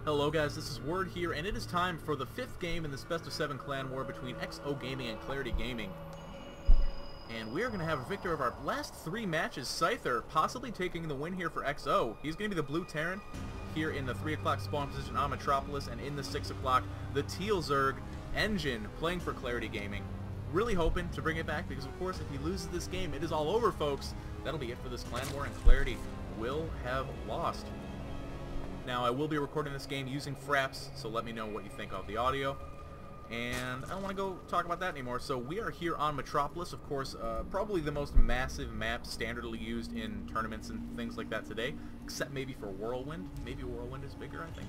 Hello guys, this is Word here, and it is time for the 5th game in this Best of 7 Clan War between xOGaming and Clarity Gaming. And we are going to have a victor of our last 3 matches, cEngyn, possibly taking the win here for xO. He's going to be the blue Terran here in the 3 o'clock spawn position on Metropolis, and in the 6 o'clock, the teal Zerg, cEngyn, playing for Clarity Gaming. Really hoping to bring it back, because of course if he loses this game, it is all over, folks. That'll be it for this Clan War, and Clarity will have lost. Now, I will be recording this game using Fraps, so let me know what you think of the audio. And I don't want to go talk about that anymore. So we are here on Metropolis, of course, probably the most massive map standardly used in tournaments and things like that today, except maybe for Whirlwind. Maybe Whirlwind is bigger, I think.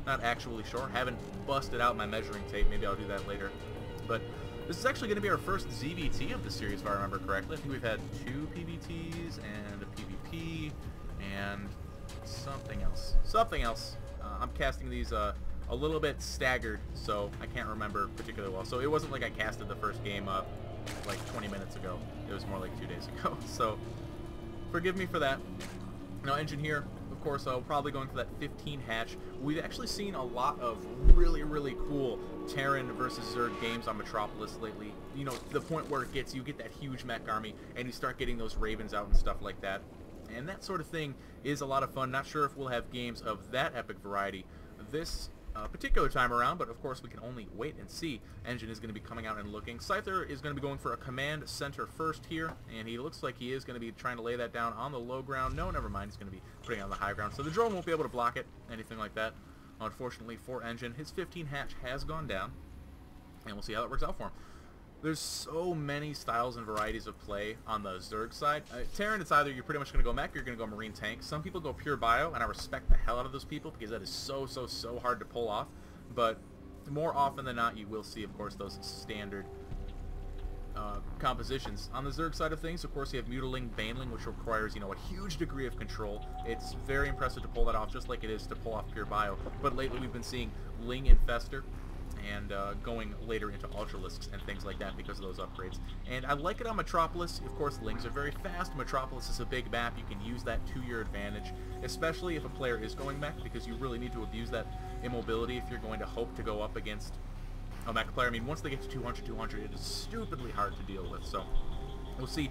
Not actually sure. Haven't busted out my measuring tape. Maybe I'll do that later. But this is actually going to be our first ZVT of the series, if I remember correctly. I think we've had 2 PVTs and a PvP and something else. I'm casting these a little bit staggered, so I can't remember particularly well. So it wasn't like I casted the first game like 20 minutes ago. It was more like 2 days ago. So forgive me for that. Now, cEngyn here, of course, probably going for that 15 hatch. We've actually seen a lot of really cool Terran versus Zerg games on Metropolis lately. You know, the point where you get that huge mech army, and you start getting those Ravens out and stuff like that. And that sort of thing is a lot of fun. Not sure if we'll have games of that epic variety this particular time around, but of course we can only wait and see. cEngyn is going to be coming out and looking. cEngyn is going to be going for a command center first here, and he looks like he is going to be trying to lay that down on the low ground. No, never mind. He's going to be putting it on the high ground, so the drone won't be able to block it, anything like that. Unfortunately for cEngyn, his 15 hatch has gone down, and we'll see how that works out for him. There's so many styles and varieties of play on the Zerg side. Terran, it's either you're pretty much going to go mech or you're going to go marine tank. Some people go pure bio, and I respect the hell out of those people because that is so hard to pull off. But more often than not, you will see, of course, those standard compositions. On the Zerg side of things, of course, you have Mutiling, Baneling, which requires, you know, a huge degree of control. It's very impressive to pull that off, just like it is to pull off pure bio. But lately we've been seeing Ling Infester, and going later into Ultralisks and things like that because of those upgrades. And I like it on Metropolis. Of course, Lings are very fast. Metropolis is a big map. You can use that to your advantage, especially if a player is going mech, because you really need to abuse that immobility if you're going to hope to go up against a mech player. I mean, once they get to 200, it is stupidly hard to deal with. So we'll see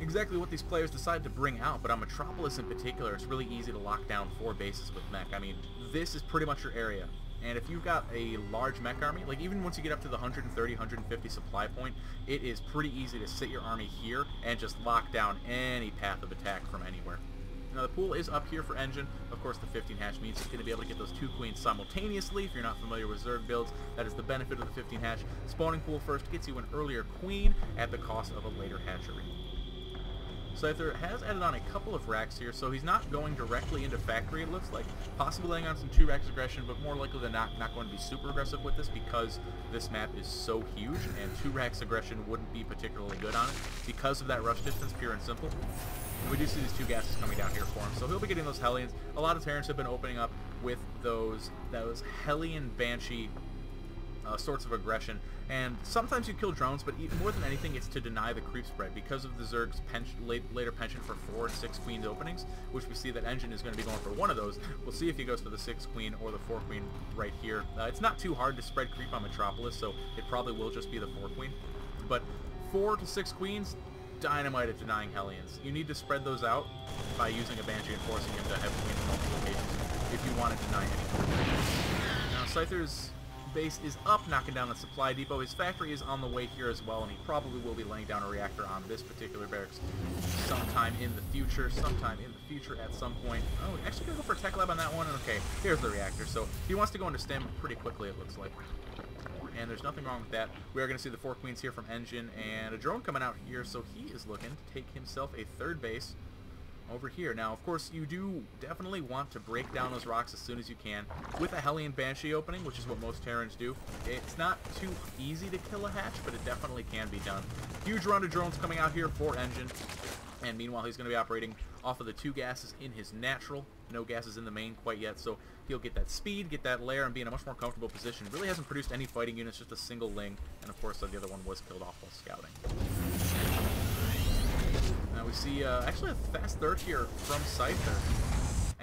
exactly what these players decide to bring out, but on Metropolis in particular, it's really easy to lock down 4 bases with mech. I mean, this is pretty much your area. And if you've got a large mech army, like even once you get up to the 130, 150 supply point, it is pretty easy to sit your army here and just lock down any path of attack from anywhere. Now the pool is up here for cEngyn. Of course, the 15 hatch means he's going to be able to get those 2 queens simultaneously. If you're not familiar with Zerg builds, that is the benefit of the 15 hatch. Spawning pool first gets you an earlier queen at the cost of a later hatchery. cEngyn has added on a couple of racks here, so he's not going directly into factory, it looks like. Possibly laying on some 2 racks aggression, but more likely than not going to be super aggressive with this because this map is so huge, and 2 racks aggression wouldn't be particularly good on it because of that rush distance, pure and simple. And we do see these 2 gases coming down here for him, so he'll be getting those Hellions. A lot of Terrans have been opening up with those Hellion Banshee sorts of aggression, and sometimes you kill drones, but more than anything it's to deny the creep spread because of the Zerg's later penchant for 4 and 6 queen openings, which we see that cEngyn is going to be going for one of those. We'll see if he goes for the 6 queen or the 4 queen right here. It's not too hard to spread creep on Metropolis, so it probably will just be the 4 queen, but 4 to 6 queens, dynamite at denying Hellions. You need to spread those out by using a Banshee and forcing him to have queens in multiple locations if you want to deny anything. Now cEngyn's base is up, knocking down the supply depot. His factory is on the way here as well, and he probably will be laying down a reactor on this particular barracks sometime in the future at some point. Oh, actually gonna go for a tech lab on that one. Okay, here's the reactor. So he wants to go into stem pretty quickly, it looks like. And there's nothing wrong with that. We are going to see the 4 queens here from cEngyn, and a drone coming out here, so he is looking to take himself a 3rd base over here. Now, of course, you do definitely want to break down those rocks as soon as you can with a Hellion Banshee opening, which is what most Terrans do. It's not too easy to kill a hatch, but it definitely can be done. Huge round of drones coming out here for cEngyn, and meanwhile he's going to be operating off of the 2 gases in his natural. No gases in the main quite yet, so he'll get that speed, get that lair, and be in a much more comfortable position. Really hasn't produced any fighting units, just a single Ling, and of course the other one was killed off while scouting. Now we see actually a fast third here from cEngyn.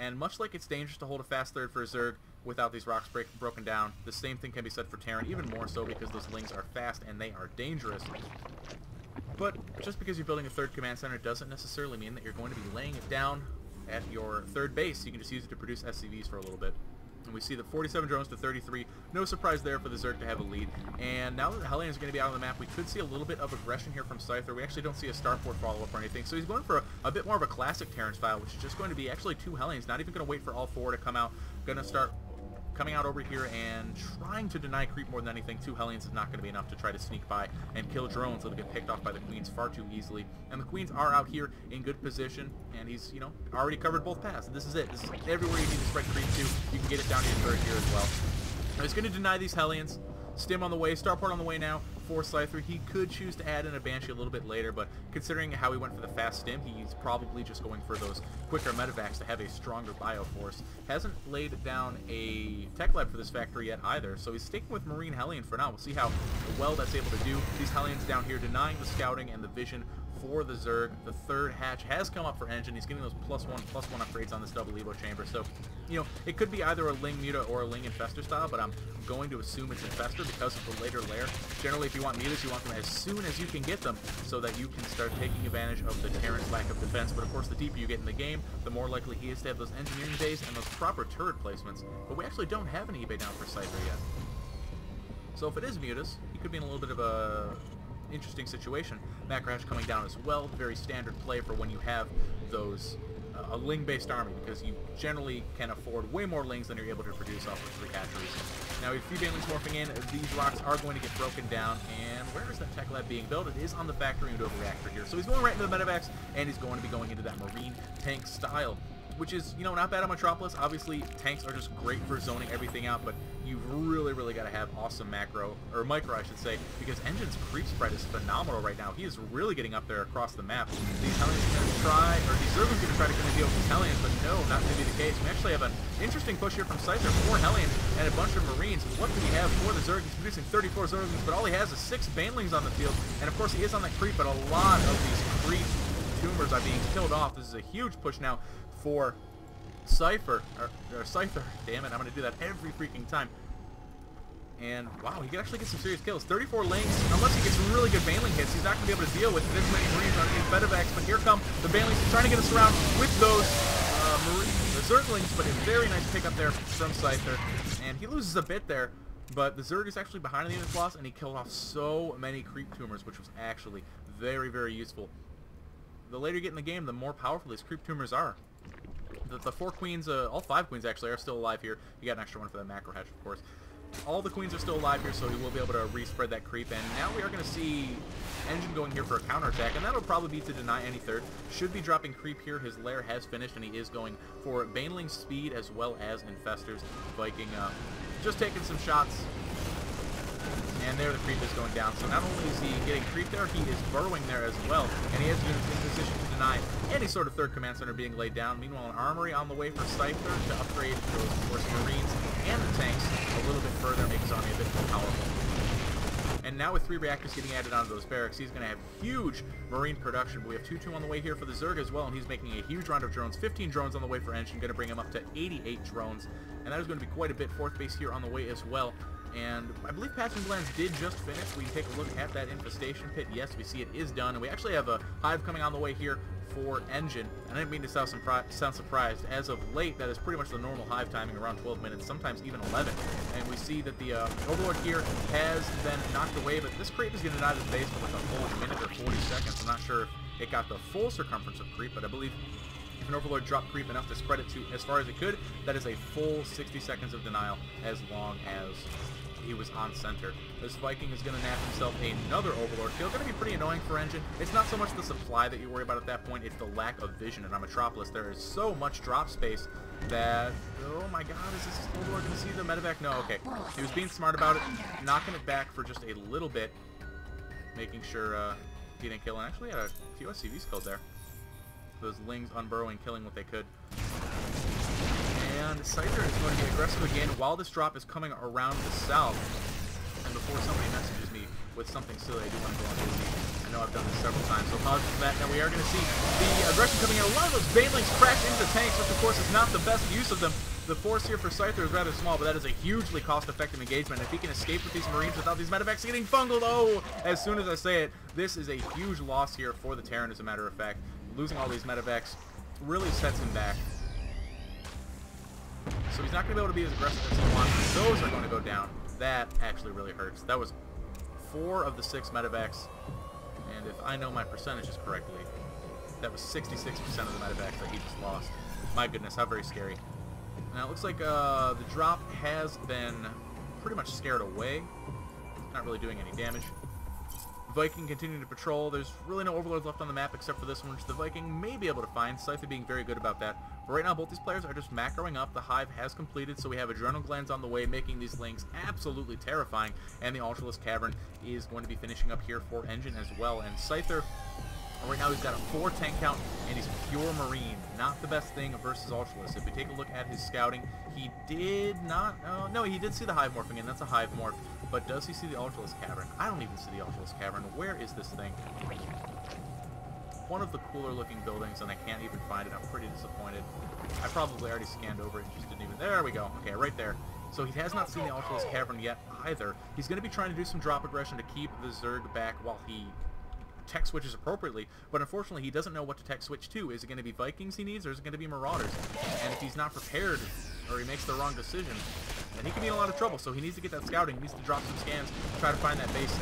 And much like it's dangerous to hold a fast third for a Zerg without these rocks broken down, the same thing can be said for Terran, even more so because those Lings are fast and they are dangerous. But just because you're building a third command center doesn't necessarily mean that you're going to be laying it down at your third base. You can just use it to produce SCVs for a little bit. And we see that 47 drones to 33. No surprise there for the Zerg to have a lead. And now that the Hellions are going to be out on the map, we could see a little bit of aggression here from Scyther. We actually don't see a starport follow-up or anything. So he's going for a bit more of a classic Terran style, which is just going to be actually 2 Hellions. Not even going to wait for all 4 to come out. Going to start coming out over here and trying to deny creep more than anything. 2 Hellions is not going to be enough to try to sneak by and kill drones that'll get picked off by the Queens far too easily. And the Queens are out here in good position, and he's, you know, already covered both paths. This is it. This is everywhere you need to spread creep to. You can get it down to your third here as well. Now he's going to deny these Hellions. Stim on the way, starport on the way now for Scyther. He could choose to add in a Banshee a little bit later, but considering how he went for the fast stim, he's probably just going for those quicker medevacs to have a stronger bio force. Hasn't laid down a tech lab for this factory yet either, so he's sticking with Marine Hellion for now. We'll see how well that's able to do. These Hellions down here denying the scouting and the vision for the Zerg. The third hatch has come up for Engine. He's getting those +1/+1 upgrades on this double Evo chamber. So, you know, it could be either a Ling Muta or a Ling Infestor style, but I'm going to assume it's Infestor because of the later layer. Generally, if you want Mutas, you want them as soon as you can get them so that you can start taking advantage of the Terran's lack of defense. But of course, the deeper you get in the game, the more likely he is to have those engineering bays and those proper turret placements. But we actually don't have an eBay down for Scyther yet. So if it is Mutas, he could be in a little bit of a interesting situation. Macro Hatch coming down as well. Very standard play for when you have those a Ling-based army, because you generally can afford way more Lings than you're able to produce off of 3 hatcheries. Now, with 3 Banelings morphing in, these rocks are going to get broken down, and where is that tech lab being built? It is on the factory Nova reactor here. So he's going right into the medevacs, and he's going to be going into that Marine tank style, which is, you know, not bad on Metropolis. Obviously, tanks are just great for zoning everything out, but you've really got to have awesome macro, or micro, I should say, because Engine's creep spread is phenomenal right now. He is really getting up there across the map. These Hellions are going to try, or these Zerglings are going to try to deal with these Hellions, but no, not going to be the case. We actually have an interesting push here from Scyther. 4 Hellions and a bunch of Marines. What do we have for the Zerg? He's producing 34 Zerglings, but all he has is 6 Banelings on the field, and of course he is on that creep, but a lot of these creep tumors are being killed off. This is a huge push now for Scyther, damn it, I'm going to do that every freaking time. And, wow, he can actually get some serious kills. 34 Lings, unless he gets really good Baneling hits, he's not going to be able to deal with this many Marines on these medevacs. But here come the Banelings trying to get us around with those the Zerglings, but a very nice pickup there from Scyther. And he loses a bit there, but the Zerg is actually behind the unit's loss, and he killed off so many creep tumors, which was actually very useful. The later you get in the game, the more powerful these creep tumors are. The 4 queens, all 5 queens actually, are still alive here. You got an extra one for that macro hatch, of course. All the queens are still alive here, so he will be able to respread that creep. And now we are going to see Engine going here for a counterattack, and that'll probably be to deny any third. Should be dropping creep here. His lair has finished, and he is going for Baneling speed as well as Infestors. Viking just taking some shots. And there the creep is going down. So not only is he getting creep there, he is burrowing there as well. And he has been in position to deny any sort of third command center being laid down. Meanwhile, an armory on the way for Scyther to upgrade those, of course, Marines and the tanks a little bit further, make his army a bit more powerful. And now with 3 reactors getting added onto those barracks, he's going to have huge Marine production. But we have 2-2 on the way here for the Zerg as well, and he's making a huge round of drones. 15 drones on the way for Engine, going to bring him up to 88 drones. And that is going to be quite a bit. 4th base here on the way as well. And I believe Patching Glands did just finish. We take a look at that infestation pit. Yes, we see it is done. And we actually have a hive coming on the way here for Engine. I didn't mean to sound surprised. As of late, that is pretty much the normal hive timing, around 12 minutes, sometimes even 11. And we see that the Overlord here has been knocked away, but this creep is going to deny this base for like a full minute or 40 seconds. I'm not sure if it got the full circumference of creep, but I believe if an Overlord dropped creep enough to spread it to as far as it could, that is a full 60 seconds of denial as long as he was on center. This Viking is going to nab himself another Overlord kill. Going to be pretty annoying for Engine. It's not so much the supply that you worry about at that point, it's the lack of vision. And on Metropolis, there is so much drop space that, oh my god, is this Overlord going to see the medevac? No, okay. He was being smart about it, knocking it back for just a little bit, making sure he didn't kill. And actually had a few SCVs killed there. Those Lings unburrowing, killing what they could. And Scyther is going to be aggressive again while this drop is coming around the south. and before somebody messages me with something silly, I do want to go on busy. I know I've done this several times, so apologies for that. Now we are going to see the aggression coming in. A lot of those banelings crash into the tanks, which of course is not the best use of them. The force here for xOSeither is rather small, but that is a hugely cost-effective engagement. If he can escape with these Marines without these medevacs getting fungled, oh, as soon as I say it, this is a huge loss here for the Terran, as a matter of fact. Losing all these medevacs really sets him back. So he's not going to be able to be as aggressive as he wants. Those are going to go down. That actually really hurts. That was 4 of the 6 medevacs, and if I know my percentages correctly, that was 66% of the medevacs that he just lost. My goodness, how very scary. Now it looks like the drop has been pretty much scared away. Not really doing any damage. Viking continuing to patrol. There's really no overlords left on the map except for this one, which the Viking may be able to find. xOSeither being very good about that. But right now, both these players are just macroing up. The hive has completed, so we have adrenal glands on the way, making these links absolutely terrifying. And the Ultralisk Cavern is going to be finishing up here for Engine as well. And xOSeither, right now, he's got a 4 tank count, and he's pure Marine. Not the best thing versus Ultralisk. If we take a look at his scouting, he did not... no, he did see the hive morphing in. That's a hive morph. But does he see the Ultralisk Cavern? I don't even see the Ultralisk Cavern. Where is this thing? One of the cooler looking buildings, and I can't even find it. I'm pretty disappointed. I probably already scanned over it and just didn't even... There we go. Okay, right there. So he has not seen the Ultralisk Cavern yet either. He's going to be trying to do some drop aggression to keep the Zerg back while he tech switches appropriately, but unfortunately he doesn't know what to tech switch to. Is it going to be Vikings he needs, or is it going to be Marauders? And if he's not prepared, or he makes the wrong decision, then he can be in a lot of trouble. So he needs to get that scouting, he needs to drop some scans, try to find that base,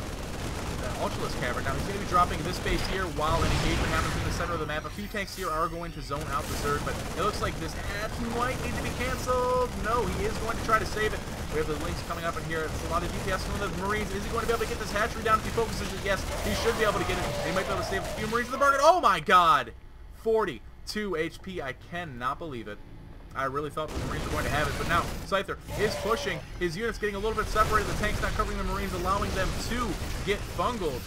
that Ultralisk Cavern. Now he's going to be dropping this base here while an engagement happens in the center of the map. A few tanks here are going to zone out the Zerg, but it looks like this hatch might need to be canceled. No, he is going to try to save it. We have the links coming up in here. It's a lot of DPS from the Marines. Is he going to be able to get this hatchery down if he focuses it? Yes, he should be able to get it. He might be able to save a few Marines in the bargain. Oh my god! 42 HP. I cannot believe it. I really thought the Marines were going to have it, but now xOSeither is pushing. His units getting a little bit separated. The tank's not covering the Marines, allowing them to get fungled.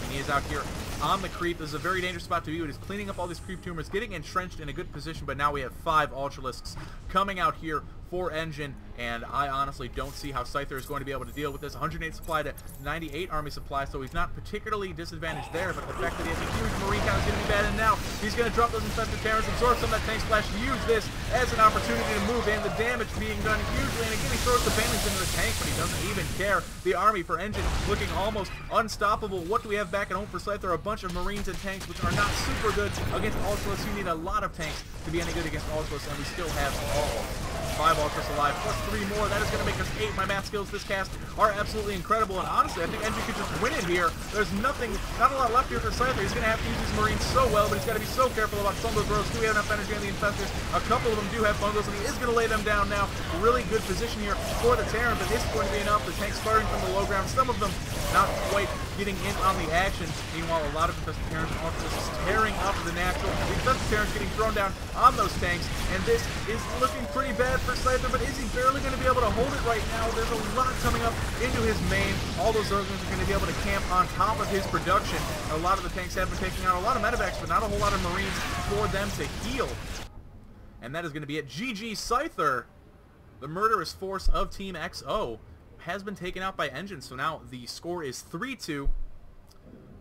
And he is out here on the creep. This is a very dangerous spot to be. It is cleaning up all these creep tumors, getting entrenched in a good position, but now we have 5 Ultralisks coming out here for Engine, and I honestly don't see how xOSeither is going to be able to deal with this. 108 supply to 98 army supply, so he's not particularly disadvantaged there, but the fact that he has a huge Marine count is going to be bad, and now he's going to drop those infested Terrans, absorb some of that tank splash, use this as an opportunity to move in. The damage being done hugely, and again he throws the banelings into the tank, but he doesn't even care. The army for Engine looking almost unstoppable. What do we have back at home for xOSeither? A bunch of Marines and tanks, which are not super good against Ultralisk. You need a lot of tanks to be any good against Ultralisk, and we still have all 5 Ultras alive, plus 3 more. That is going to make us 8. My math skills this cast are absolutely incredible, and honestly, I think Engine could just win it here. There's not a lot left here for xOSeither. He's going to have to use his Marines so well, but he's got to be so careful about some of those rows. Do we have enough energy on the Infestors? A couple of them do have bungles, and he is going to lay them down now. Really good position here for the Terran, but this is going to be enough. The tanks firing from the low ground, some of them not quite getting in on the action. Meanwhile, a lot of infested Terrans and Ultralisk tearing up the natural. The infested Terrans getting thrown down on those tanks, and this is looking pretty bad for xOSeither, but is he barely going to be able to hold it right now? There's a lot coming up into his main. All those Zerglings are going to be able to camp on top of his production. A lot of the tanks have been taking out a lot of medevacs, but not a whole lot of Marines for them to heal. And that is going to be it. GG xOSeither, the murderous force of Team XO, has been taken out by Engine. So now the score is 3-2. It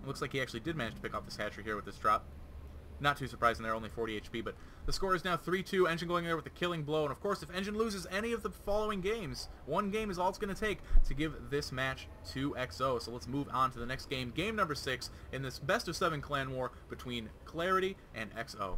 looks like he actually did manage to pick off this hatchery here with this drop. Not too surprising, they're only 40 HP, but the score is now 3-2. Engine going there with a killing blow, and of course, if Engine loses any of the following games, one game is all it's going to take to give this match to XO. So let's move on to the next game, game number 6 in this best of 7 clan war between Clarity and XO.